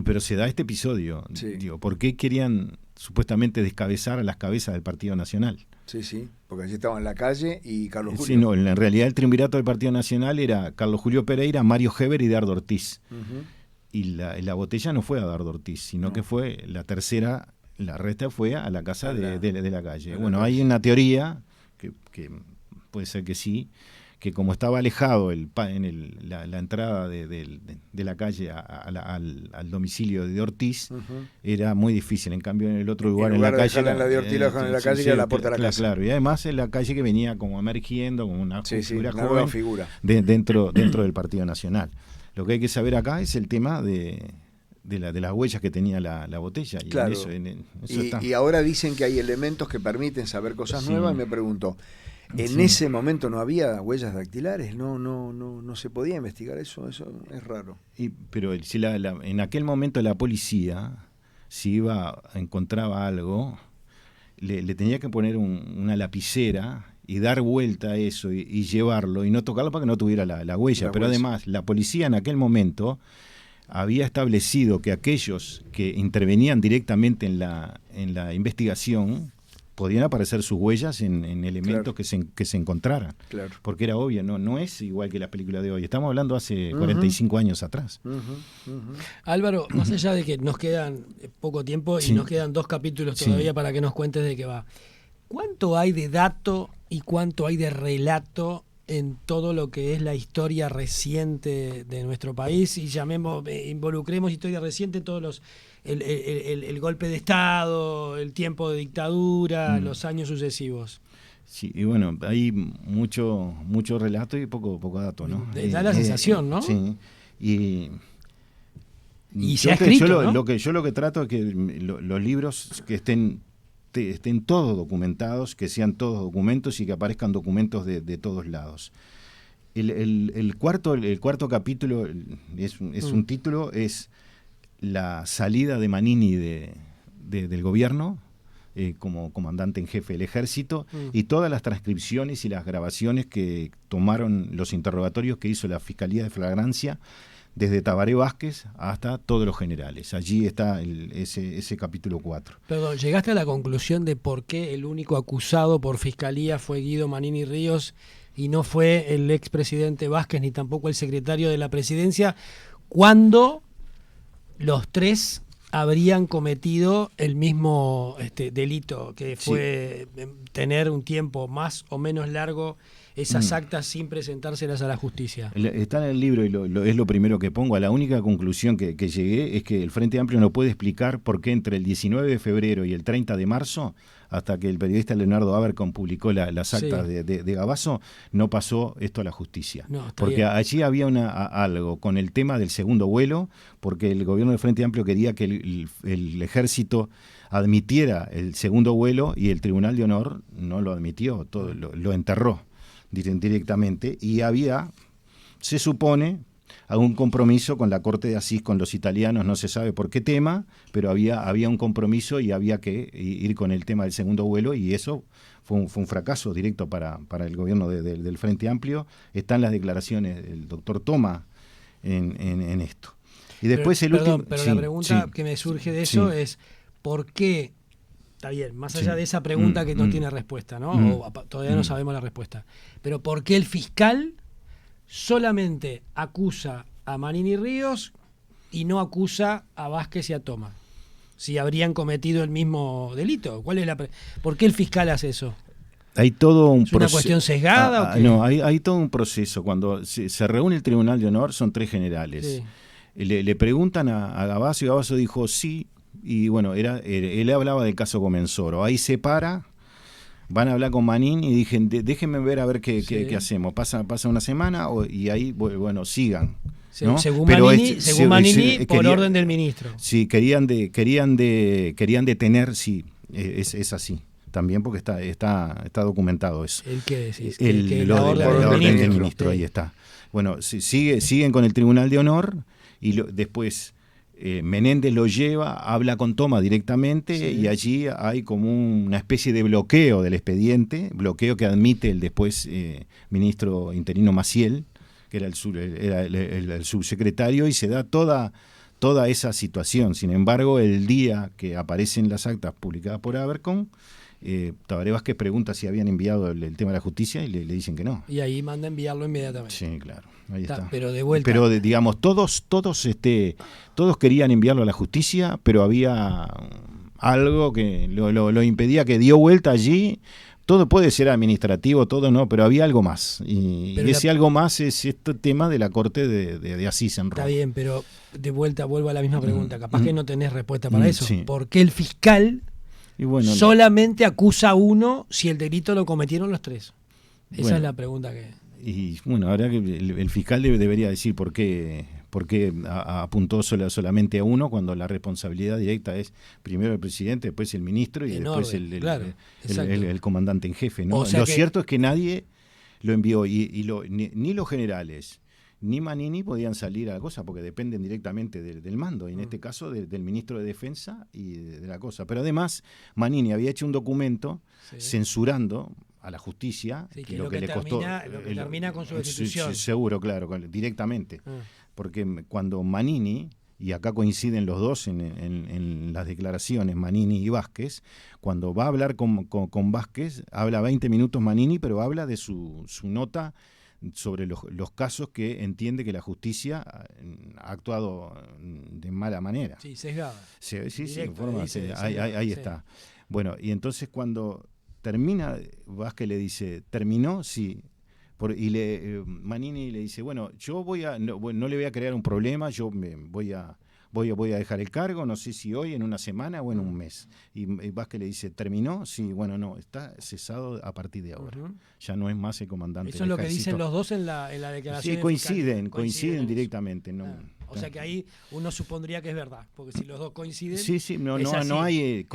pero se da este episodio. Sí. Digo, ¿por qué querían supuestamente descabezar a las cabezas del Partido Nacional? Sí, porque allí estaban en la calle y Carlos Julio. Sí, no, en realidad el triunvirato del Partido Nacional era Carlos Julio Pereira, Mario Heber y Dardo Ortiz. Ujú. Y la botella no fue a Dardo Ortiz, sino que fue la tercera, la resta fue a la casa de la calle. Bueno, hay una teoría, que puede ser que sí, que como estaba alejado la entrada de la calle al domicilio de Ortiz, era muy difícil. En cambio, en el otro lugar, en la calle... En la de Ortiz, en la calle, que era la puerta de la casa. Claro, y además en la calle que venía como emergiendo, como una figura una joven nueva figura. dentro del Partido Nacional. Lo que hay que saber acá es el tema de las huellas que tenía la botella. Y claro. Y ahora dicen que hay elementos que permiten saber cosas nuevas, y me pregunto, ¿en ese momento no había huellas dactilares? No se podía investigar eso es raro. Pero si en aquel momento la policía, si encontraba algo, le tenía que poner una lapicera y dar vuelta a eso y llevarlo y no tocarlo para que no tuviera la huella. Pero además, la policía en aquel momento había establecido que aquellos que intervenían directamente en la investigación podían aparecer sus huellas en elementos que se encontraran. Claro. Porque era obvio, no es igual que la película de hoy. Estamos hablando hace 45 años atrás. Álvaro, más allá de que nos quedan poco tiempo y nos quedan 2 capítulos todavía para que nos cuentes de qué va, ¿cuánto hay de dato y cuánto hay de relato en todo lo que es la historia reciente de nuestro país? Y involucremos historia reciente todos los... El golpe de Estado, el tiempo de dictadura, los años sucesivos. Sí, y bueno, hay mucho relato y poco dato, ¿no? Da la sensación, ¿no? Sí. Y se ha escrito, ¿no? Lo que trato es que los libros que estén todos documentados, que sean todos documentos y que aparezcan documentos de todos lados. El cuarto capítulo es un título, es la salida de Manini del gobierno como comandante en jefe del ejército y todas las transcripciones y las grabaciones que tomaron los interrogatorios que hizo la Fiscalía de Flagrancia desde Tabaré Vázquez hasta todos los generales. Allí está ese capítulo 4. Perdón, ¿llegaste a la conclusión de por qué el único acusado por Fiscalía fue Guido Manini Ríos y no fue el expresidente Vázquez ni tampoco el secretario de la Presidencia, cuando los 3 habrían cometido el mismo delito, que fue tener un tiempo más o menos largo esas actas sin presentárselas a la justicia? Está en el libro y es lo primero que pongo. A la única conclusión que llegué es que el Frente Amplio no puede explicar por qué entre el 19 de febrero y el 30 de marzo, hasta que el periodista Leonardo Abercon publicó las actas de Gabazo, no pasó esto a la justicia. Porque allí había algo con el tema del segundo vuelo, porque el gobierno del Frente Amplio quería que el ejército admitiera el segundo vuelo y el Tribunal de Honor no lo admitió, lo enterró directamente, y se supone, algún compromiso con la Corte de Asís, con los italianos, no se sabe por qué tema, pero había un compromiso y había que ir con el tema del segundo vuelo, y eso fue un fracaso directo para el gobierno del Frente Amplio. Están las declaraciones del doctor Toma en esto. Y después la pregunta que me surge de eso es, ¿por qué? Está bien, más allá de esa pregunta que no tiene respuesta, ¿no? O todavía no sabemos la respuesta. Pero ¿por qué el fiscal solamente acusa a Manini Ríos y no acusa a Vázquez y a Toma? Si habrían cometido el mismo delito. ¿Por qué el fiscal hace eso? Hay todo un ¿Es una cuestión sesgada? ¿O qué? No, hay todo un proceso. Cuando se reúne el Tribunal de Honor, son 3 generales. Sí. Le preguntan a Gabazo y Gabazo dijo sí. Y bueno, él hablaba del caso Comensoro. Ahí se para, van a hablar con Manín y dicen, déjenme ver a ver qué hacemos. Pasa una semana y ahí, bueno, sigan. ¿no? Según Manini, por orden del ministro. Sí, querían detener, sí, es así. También porque está documentado eso. ¿El qué decís? La orden del ministro, ahí está. Bueno, siguen con el Tribunal de Honor y después... Menéndez lo lleva, habla con Toma directamente y allí hay como una especie de bloqueo del expediente, bloqueo que admite el después ministro interino Maciel, que era el subsecretario, y se da toda toda esa situación. Sin embargo, el día que aparecen las actas publicadas por Abercrombie, Tabaré Vázquez pregunta si habían enviado el tema de la justicia y le dicen que no. Y ahí manda a enviarlo inmediatamente. Sí, claro, ahí está. Pero de vuelta. Pero digamos, todos querían enviarlo a la justicia, pero había algo que lo impedía, que dio vuelta allí. Todo puede ser administrativo, todo no, pero había algo más. Y ese algo más es este tema de la corte de Asís en Roma. Está bien, pero de vuelta vuelvo a la misma pregunta. Capaz que no tenés respuesta para eso. Sí. ¿Por qué el fiscal solamente acusa a uno si el delito lo cometieron los tres? Esa es la pregunta que... Y bueno, ahora que el fiscal debería decir por qué apuntó solamente a uno cuando la responsabilidad directa es primero el presidente, después el ministro y después el comandante en jefe, ¿no? Lo cierto es que nadie lo envió ni los generales ni Manini podían salir a la cosa porque dependen directamente del mando, y en este caso del ministro de Defensa y de la cosa. Pero además Manini había hecho un documento censurando a la justicia, que lo que le costó lo que termina con su destitución. Seguro, claro, directamente. Porque cuando Manini, y acá coinciden los dos en las declaraciones, Manini y Vázquez, cuando va a hablar con Vázquez, habla 20 minutos Manini, pero habla de su nota sobre los casos que entiende que la justicia ha actuado de mala manera. Sí, sesgada. Sí, ahí está. Bueno, y entonces cuando termina, Vázquez le dice, ¿terminó? Sí. Manini le dice, bueno, yo no le voy a crear un problema, yo voy a dejar el cargo, no sé si hoy, en una semana o en un mes. Y Vázquez le dice, ¿terminó? Sí, bueno, no, está cesado a partir de ahora. Ya no es más el comandante. Eso es lo que dicen los dos en la declaración. Sí, coinciden directamente. ¿No? O sea que ahí uno supondría que es verdad, porque si los dos coinciden. Sí, no hay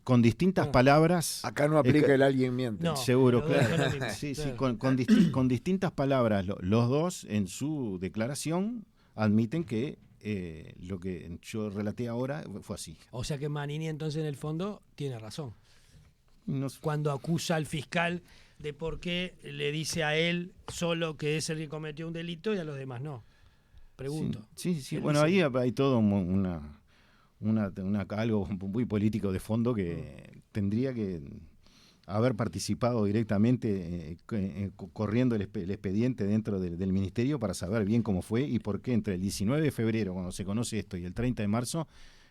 con distintas palabras. Acá no aplica el alguien miente. No, seguro, claro. Sí, con distintas palabras, los dos en su declaración admiten que lo que yo relaté ahora fue así. O sea que Manini entonces en el fondo tiene razón. Cuando acusa al fiscal de por qué le dice a él solo que es el que cometió un delito y a los demás no. Pregunto. Sí. Bueno, ahí hay todo algo muy político de fondo que tendría que haber participado directamente corriendo el expediente dentro del ministerio para saber bien cómo fue y por qué entre el 19 de febrero, cuando se conoce esto, y el 30 de marzo,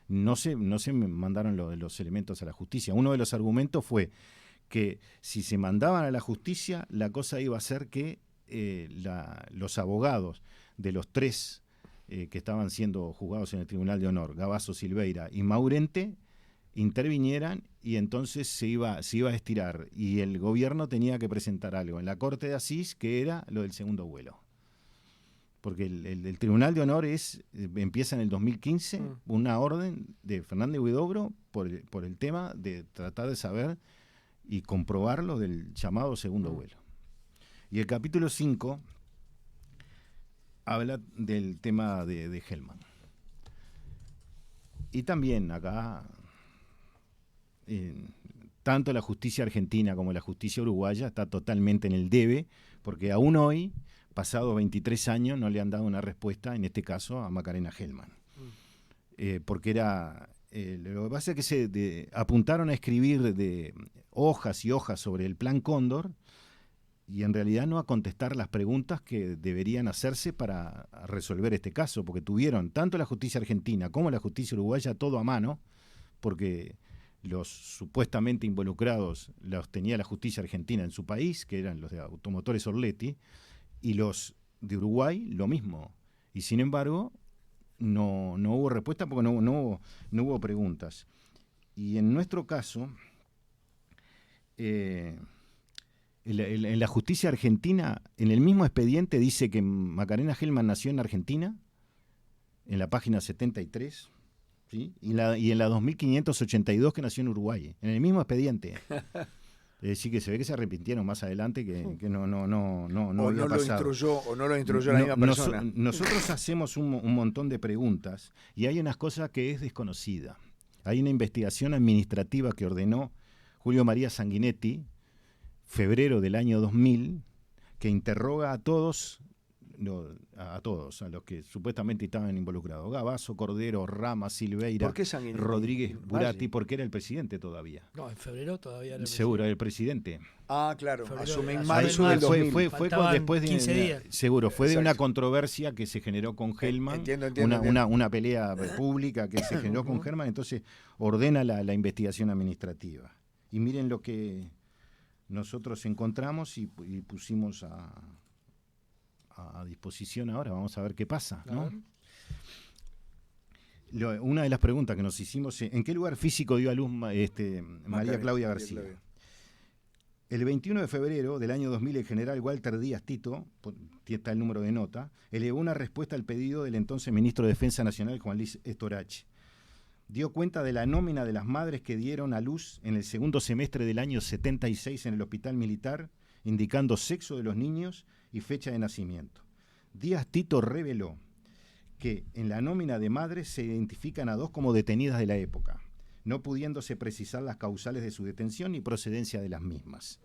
no se mandaron los elementos a la justicia. Uno de los argumentos fue que si se mandaban a la justicia, la cosa iba a ser que los abogados de los tres que estaban siendo juzgados en el Tribunal de Honor, Gavazo, Silveira y Maurente, intervinieran y entonces se iba a estirar y el gobierno tenía que presentar algo en la Corte de Asís que era lo del segundo vuelo. Porque el Tribunal de Honor empieza en el 2015, una orden de Fernández Huidobro por el tema de tratar de saber y comprobar lo del llamado segundo vuelo. Y el capítulo 5 habla del tema de Hellman. Y también acá tanto la justicia argentina como la justicia uruguaya está totalmente en el debe, porque aún hoy, pasados 23 años, no le han dado una respuesta, en este caso, a Macarena Hellman. Porque lo que pasa es que se apuntaron a escribir de hojas y hojas sobre el Plan Cóndor y en realidad no a contestar las preguntas que deberían hacerse para resolver este caso, porque tuvieron tanto la justicia argentina como la justicia uruguaya todo a mano, porque los supuestamente involucrados los tenía la justicia argentina en su país, que eran los de Automotores Orletti, y los de Uruguay lo mismo. Y sin embargo, no hubo respuesta porque no hubo preguntas. Y en nuestro caso, en la justicia argentina, en el mismo expediente dice que Macarena Hellman nació en Argentina, en la página 73, ¿sí? y en la 2582 que nació en Uruguay, en el mismo expediente. Es decir, que se ve que se arrepintieron más adelante que no había pasado. O no lo instruyó la misma persona. Nosotros hacemos un montón de preguntas y hay unas cosas que es desconocida. Hay una investigación administrativa que ordenó Julio María Sanguinetti, febrero del año 2000, que interroga a todos a todos, a los que supuestamente estaban involucrados. Gabazo, Cordero, Rama, Silveira, ¿Por qué Sanguinetti? Rodríguez, Burati, Valle. porque era el presidente todavía. No, en febrero todavía era el Seguro, el presidente. Ah, claro, Febrero, asume en asume marzo en del marzo. 2000. fue Faltaban después de 15 días. seguro, fue de una Exacto. controversia que se generó con Hellman, Entiendo. una pelea pública que se generó con Hellman, entonces ordena la investigación administrativa. Y miren lo que nosotros encontramos y pusimos a disposición ahora, vamos a ver qué pasa, A ¿no? ver. Una de las preguntas que nos hicimos, ¿en qué lugar físico dio a luz María Claudia García? El 21 de febrero del año 2000, el general Walter Díaz Tito, está el número de nota, elevó una respuesta al pedido del entonces ministro de Defensa Nacional, Juan Luis Estorach. Dio cuenta de la nómina de las madres que dieron a luz en el segundo semestre del año 76 en el hospital militar, indicando sexo de los niños y fecha de nacimiento. Díaz Tito reveló que en la nómina de madres se identifican a 2 como detenidas de la época, no pudiéndose precisar las causales de su detención ni procedencia de las mismas.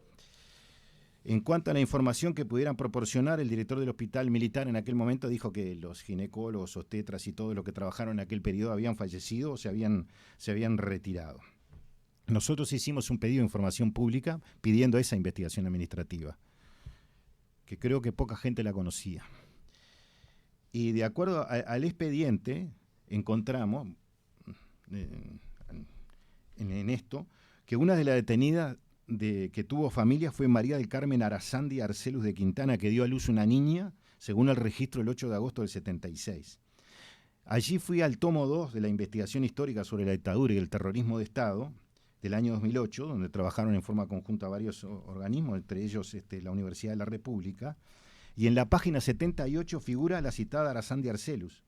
En cuanto a la información que pudieran proporcionar, el director del hospital militar en aquel momento dijo que los ginecólogos, obstetras y todos los que trabajaron en aquel periodo habían fallecido o se habían retirado. Nosotros hicimos un pedido de información pública pidiendo esa investigación administrativa, que creo que poca gente la conocía. Y de acuerdo al expediente, encontramos en esto que una de las detenidas que tuvo familia fue María del Carmen Arazandi Arcelus de Quintana, que dio a luz una niña, según el registro el 8 de agosto del 76. Allí fui al tomo 2 de la investigación histórica sobre la dictadura y el terrorismo de Estado, del año 2008, donde trabajaron en forma conjunta varios organismos, entre ellos la Universidad de la República, y en la página 78 figura la citada Arazandi Arcelus.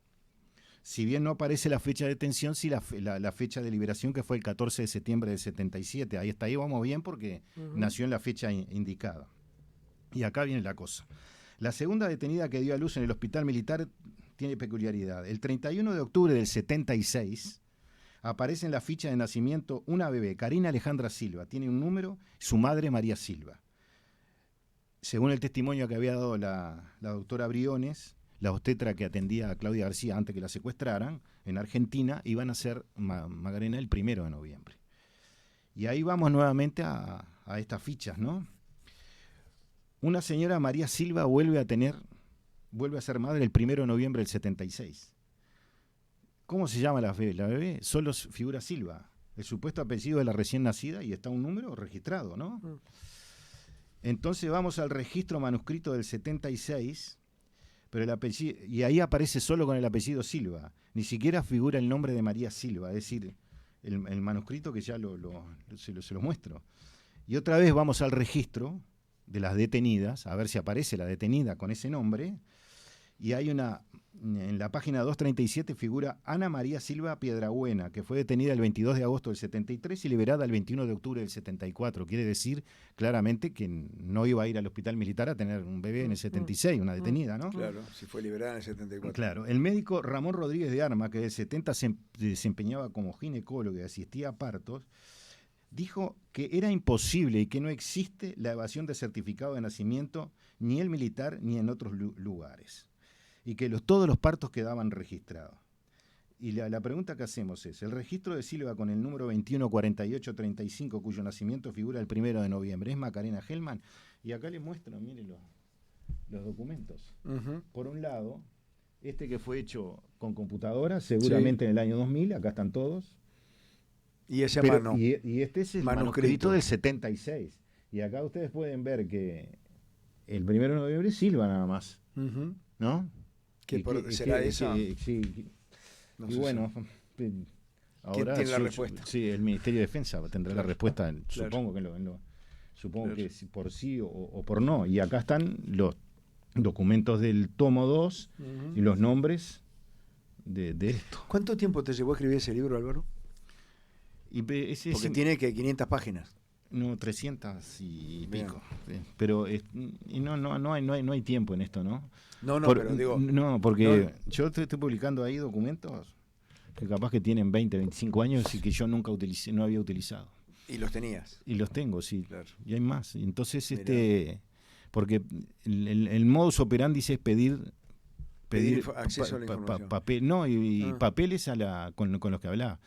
Si bien no aparece la fecha de detención, sí la fecha de liberación, que fue el 14 de septiembre del 77. Ahí vamos bien porque nació en la fecha indicada. Y acá viene la cosa. La segunda detenida que dio a luz en el hospital militar tiene peculiaridad. El 31 de octubre del 76 aparece en la ficha de nacimiento una bebé, Karina Alejandra Silva. Tiene un número, su madre María Silva. Según el testimonio que había dado la doctora Briones, la obstetra que atendía a Claudia García antes que la secuestraran, en Argentina, iban a ser Magarena el 1 de noviembre. Y ahí vamos nuevamente a estas fichas, ¿no? Una señora María Silva vuelve a ser madre el 1 de noviembre del 76. ¿Cómo se llama la bebé? La bebé solo figura Silva, el supuesto apellido de la recién nacida, y está un número registrado, ¿no? Entonces vamos al registro manuscrito del 76, pero el apellido, y ahí aparece solo con el apellido Silva, ni siquiera figura el nombre de María Silva, es decir, el manuscrito que ya se lo muestro. Y otra vez vamos al registro de las detenidas, a ver si aparece la detenida con ese nombre, y hay en la página 237 figura Ana María Silva Piedrabuena, que fue detenida el 22 de agosto del 73 y liberada el 21 de octubre del 74. Quiere decir claramente que no iba a ir al hospital militar a tener un bebé en el 76, una detenida, ¿no? Claro, si fue liberada en el 74. Claro, el médico Ramón Rodríguez de Arma, que del 70 se desempeñaba como ginecólogo y asistía a partos, dijo que era imposible y que no existe la evasión de certificado de nacimiento ni en militar ni en otros lugares, y que todos los partos quedaban registrados. Y la pregunta que hacemos es, el registro de Silva con el número 214835, cuyo nacimiento figura el 1 de noviembre, ¿es Macarena Hellman? Y acá les muestro, miren los documentos. Por un lado, que fue hecho con computadora, seguramente en el año 2000, acá están todos. Y ese mano. Y este es el manuscrito del 76. Y acá ustedes pueden ver que el 1 de noviembre es Silva nada más, ¿no? ¿Será esa? Sí. No y sé bueno, ahora tiene la respuesta? Sí, el Ministerio de Defensa tendrá la respuesta, claro. Supongo que por sí o por no. Y acá están los documentos del tomo 2 y los nombres de esto. ¿Cuánto tiempo te llevó a escribir ese libro, Álvaro? Porque tiene que 500 páginas. No, 300 y pico. Pero no hay tiempo en esto, ¿no? Pero digo... No, porque yo estoy publicando ahí documentos que capaz que tienen 20, 25 años y que yo nunca no había utilizado. ¿Y los tenías? Y los tengo, sí. Claro. Y hay más. Entonces, porque el modus operandi es pedir pedir acceso a la información. papel, no, y papeles con los que hablaba.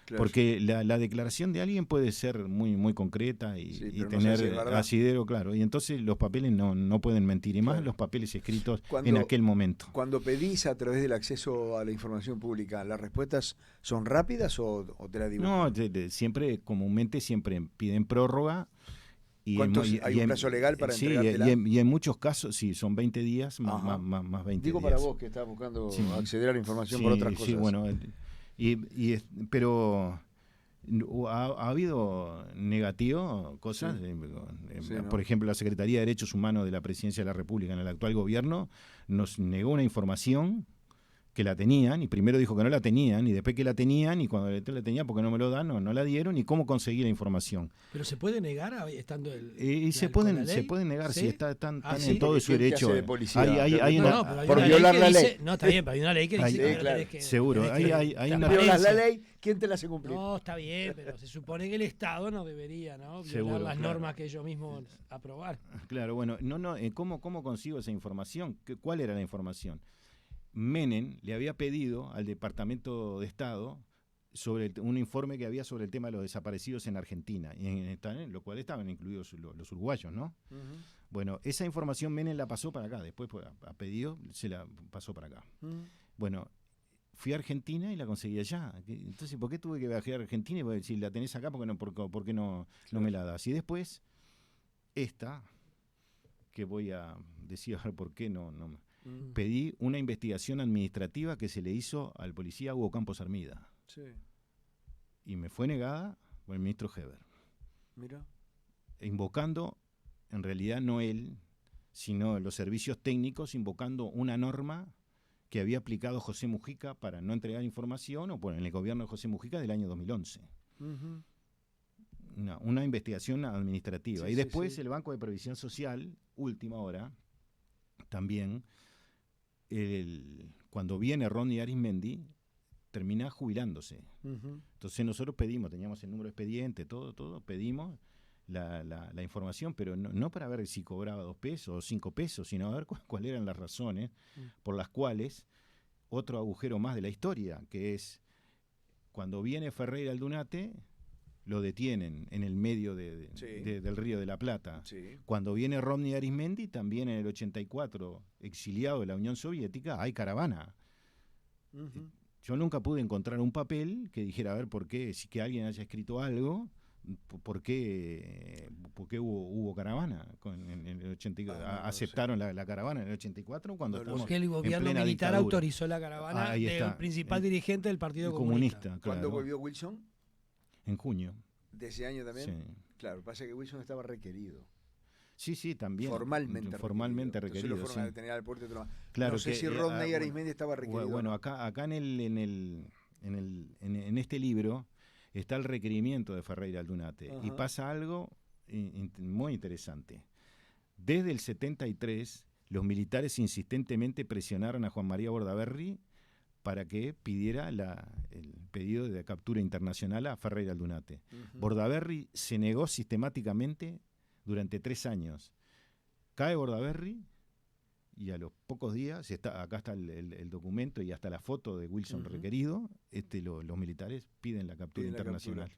Claro. Porque la declaración de alguien puede ser muy muy concreta y tener asidero, claro. Y entonces los papeles no pueden mentir, y más los papeles escritos en aquel momento. Cuando pedís a través del acceso a la información pública, ¿las respuestas son rápidas o te la digo? No, comúnmente siempre piden prórroga. ¿Hay un plazo legal para entregártela? Y en muchos casos, sí, son 20 días más 20 Digo días. Para vos que estás buscando acceder a la información por otras cosas. Sí, bueno, pero ha habido negativo cosas. Por ejemplo, la Secretaría de Derechos Humanos de la Presidencia de la República en el actual gobierno nos negó una información que la tenían, y primero dijo que no la tenían, y después que la tenían, y cuando la tenía, porque no me lo dan, no la dieron, y cómo conseguir la información. ¿Pero se puede negar estando se pueden negar, ¿sí? Si están en todo su derecho. Por violar la ley. No, está bien, pero hay una ley que dice seguro, hay una violas la ley, ¿quién te la hace cumplir? No, está bien, pero se supone que el Estado no debería, ¿no? Violar las normas que ellos mismos aprobaron. Claro, bueno, ¿cómo consigo esa información? ¿Cuál era la información? Menem le había pedido al Departamento de Estado sobre un informe que había sobre el tema de los desaparecidos en Argentina, y en lo cual estaban incluidos los uruguayos, ¿no? Bueno, esa información Menem la pasó para acá, después a pedido se la pasó para acá. Bueno, fui a Argentina y la conseguí allá. Entonces, ¿por qué tuve que viajar a Argentina? Porque si la tenés acá, ¿por qué no me la das? Y después, esta, que voy a decir a ver por qué no pedí una investigación administrativa que se le hizo al policía Hugo Campos Armida. Sí. Y me fue negada por el ministro Heber. Mira. Invocando, en realidad no él, sino los servicios técnicos, invocando una norma que había aplicado José Mujica para no entregar información, en el gobierno de José Mujica del año 2011. Una investigación administrativa. Y después el Banco de Previsión Social, última hora, también, cuando viene Rodney Arismendi, termina jubilándose. Entonces nosotros teníamos el número de expediente, todo, pedimos la información, pero no para ver si cobraba 2 pesos o 5 pesos, sino a ver cuáles eran las razones por las cuales, otro agujero más de la historia, que es cuando viene Ferreira Aldunate, lo detienen en el medio del Río de la Plata. Sí. Cuando viene Rodney Arismendi, también en el 84, exiliado de la Unión Soviética, hay caravana. Yo nunca pude encontrar un papel que dijera, a ver, ¿por qué? Si que alguien haya escrito algo, ¿por qué hubo caravana? En el 84, aceptaron la caravana en el 84 cuando porque el gobierno militar autorizó la caravana del principal dirigente del Partido Comunista. Claro. ¿Cuándo volvió Wilson? En junio. ¿De ese año también? Sí. Claro, pasa que Wilson estaba requerido. Sí, también. Formalmente requerido. Entonces lo fueron a detener al puerto. Claro, no sé si Rodney Arismendi estaba requerido. Bueno, acá en este libro está el requerimiento de Ferreira Aldunate. Y pasa algo muy interesante. Desde el 73, los militares insistentemente presionaron a Juan María Bordaberry para que pidiera el pedido de captura internacional a Ferreira Aldunate. Bordaberry se negó sistemáticamente durante 3 años. Cae Bordaberry y a los pocos días, acá está el documento y hasta la foto de Wilson requerido, los militares piden la captura internacional.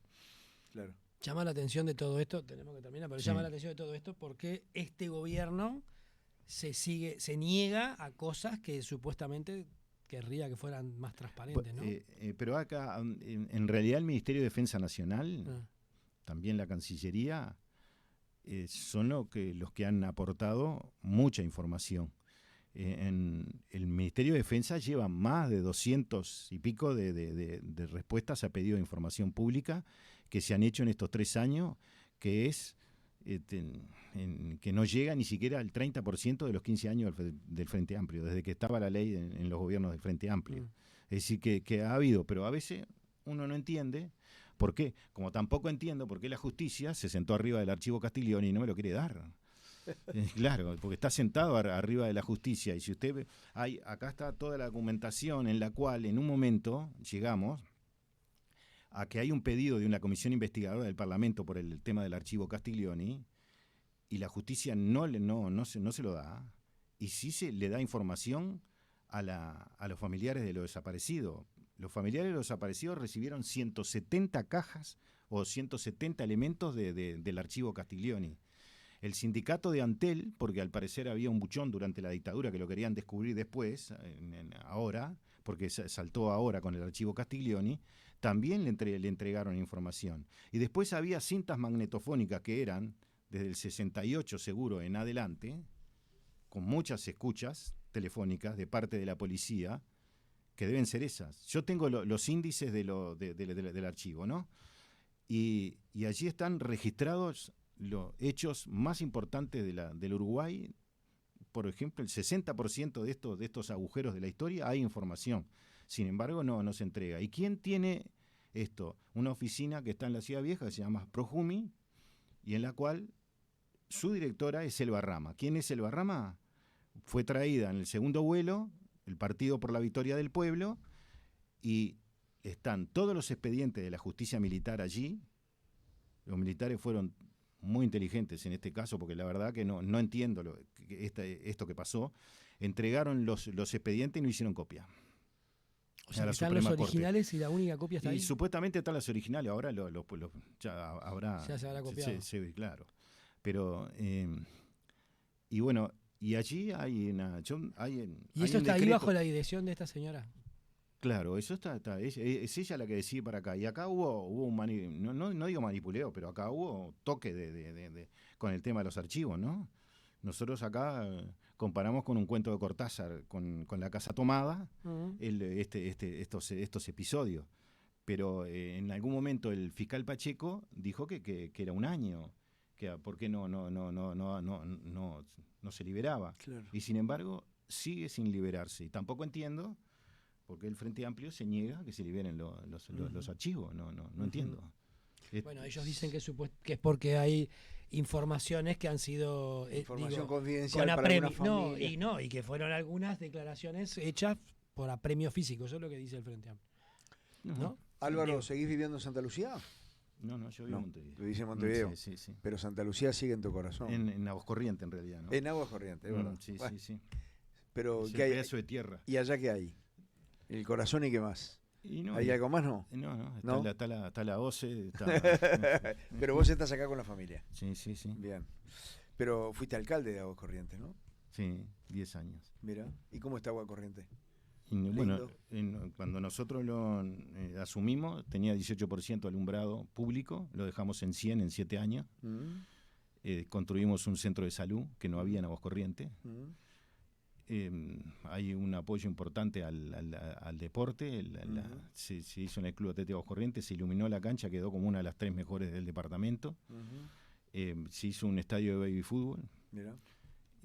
Claro. Llama la atención de todo esto, tenemos que terminar, pero llama la atención de todo esto porque este gobierno se niega a cosas que supuestamente querría que fueran más transparentes, ¿no? Pero acá, en realidad, el Ministerio de Defensa Nacional, también la Cancillería, son los que han aportado mucha información. El Ministerio de Defensa lleva más de 200 y pico de respuestas a pedido de información pública que se han hecho en estos 3 años, que es que no llega ni siquiera al 30% de los 15 años del Frente Amplio, desde que estaba la ley en los gobiernos del Frente Amplio. Es decir, que ha habido, pero a veces uno no entiende por qué. Como tampoco entiendo por qué la justicia se sentó arriba del archivo Castiglioni y no me lo quiere dar. Claro, porque está sentado arriba de la justicia. Y si usted ve, acá está toda la documentación en la cual en un momento llegamos a que hay un pedido de una comisión investigadora del Parlamento por el tema del archivo Castiglioni y la justicia no se lo da, y sí se le da información a los familiares de los desaparecidos. Los familiares de los desaparecidos recibieron 170 cajas o 170 elementos del archivo Castiglioni. El sindicato de Antel, porque al parecer había un buchón durante la dictadura que lo querían descubrir después, ahora, porque saltó ahora con el archivo Castiglioni, también le entregaron información. Y después había cintas magnetofónicas que eran, desde el 68 seguro en adelante, con muchas escuchas telefónicas de parte de la policía, que deben ser esas. Yo tengo los índices del archivo, ¿no? Y allí están registrados los hechos más importantes del Uruguay. Por ejemplo, el 60% de estos agujeros de la historia hay información. Sin embargo, no se entrega. ¿Y quién tiene esto? Una oficina que está en la Ciudad Vieja, que se llama Projumi, y en la cual su directora es Elba Rama. ¿Quién es Elba Rama? Fue traída en el segundo vuelo, el Partido por la Victoria del Pueblo, y están todos los expedientes de la justicia militar allí. Los militares fueron muy inteligentes en este caso, porque la verdad que no entiendo esto que pasó. Entregaron los expedientes y no hicieron copia. O sea, están los originales y la única copia está ahí. Y supuestamente están las originales, ahora ya se habrá copiado. Sí, claro. Pero, y bueno, y allí hay una... ¿Y eso está ahí bajo la dirección de esta señora? Claro, eso está es ella la que decide para acá. Y acá hubo un no digo manipuleo, pero acá hubo toque con el tema de los archivos, ¿no? Nosotros acá comparamos con un cuento de Cortázar, con La casa tomada, estos episodios. Pero en algún momento el fiscal Pacheco dijo que era un año, que por qué no se liberaba. Claro. Y sin embargo sigue sin liberarse. Y tampoco entiendo por qué el Frente Amplio se niega a que se liberen los archivos. No entiendo. Bueno, ellos dicen que es porque hay informaciones que han sido información confidencial para alguna familia. Y que fueron algunas declaraciones hechas por apremio físico. Eso es lo que dice el Frente Amplio. ¿No? Álvaro, ¿seguís viviendo en Santa Lucía? No, yo vivo en Montevideo. Lo dice en Montevideo. Sí. Pero Santa Lucía sigue en tu corazón. En Aguas Corrientes, en realidad, ¿no? En Aguas Corrientes, es verdad. Sí. Pero es ¿qué hay? Un pedazo de tierra. ¿Y allá qué hay? ¿El corazón y qué más? ¿Hay algo más, no? No, está la OCE. Pero vos estás acá con la familia. Sí. Bien. Pero fuiste alcalde de Aguas Corrientes, ¿no? Sí, 10 años. Mira, ¿y cómo está Aguas Corrientes? Bueno, cuando nosotros lo asumimos, tenía 18% alumbrado público, lo dejamos en 100 en 7 años. Construimos un centro de salud que no había en Aguas Corrientes. Hay un apoyo importante al deporte. Se hizo en el Club Atlético Aguas Corrientes, se iluminó la cancha, quedó como una de las 3 mejores del departamento. Se hizo un estadio de baby fútbol. Mira.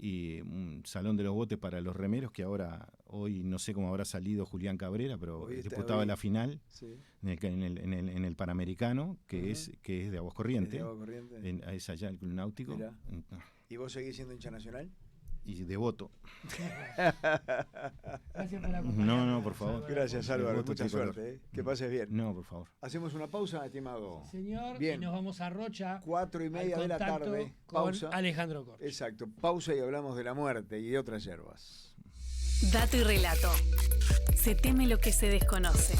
Y un salón de los botes para los remeros, que hoy no sé cómo habrá salido Julián Cabrera, pero disputaba la final en el Panamericano, que es de Aguas Corrientes. Es allá el Club Náutico. Mirá. ¿Y vos seguís siendo hincha nacional? Y devoto. Gracias por la compañía. No, por favor. Gracias, Álvaro. Mucha suerte. Que pases bien. No, por favor. Hacemos una pausa, estimado. Señor, bien. Y nos vamos a Rocha. 4:30 de la tarde. Pausa. Con Alejandro Corcho. Exacto. Pausa y hablamos de la muerte y de otras hierbas. Dato y relato. Se teme lo que se desconoce.